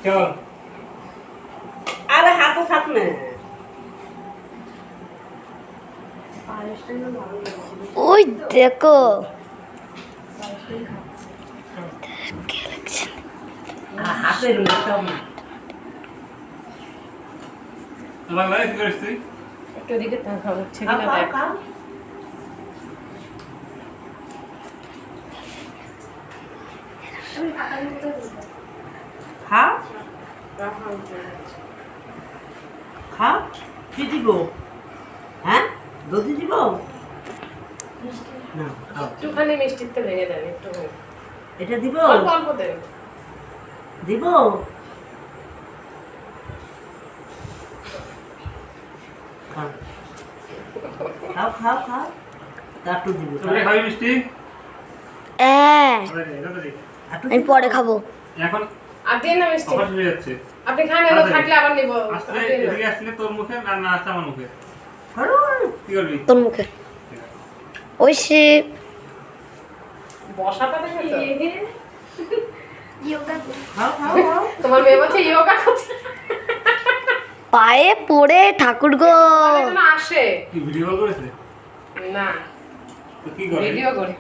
চল আরে হাতে থাক না ওই দেখো হাতের মতো না তোমার লাইফ করিস তুই একটু দিকে তাকাও হচ্ছে খাও, কিনা খাও, দেখ খাও। খাও খাও কি দিব হ্যাঁ দধি দিব না খাও একটুখানি মিষ্টিতে ভেঙে দেন একটু এটা দিব অল্প অল্প দেন দিব খাও খাও খাও খাও তাটু দিব তুমি খাবি মিষ্টি হ্যাঁ এটা তো দিই। আমি পরে খাবো। এখন আর দিন না মিষ্টি অফার শুরু যাচ্ছে আপনি খান এগুলো থাকলে আবার নিব আসলে এদিকে আসলে তোর মুখে আর না আসলে আমার মুখে করো কি করবি তোর মুখে ওই সে বসাটা দেখেছো খাও খাও খাও তোমার মেয়ে বলছে ইয়োগা করছে পায়ে পড়ে ঠাকুর গো অনেকজন আসে কি ভিডিও কল করেছে না তো কি করে ভিডিও করে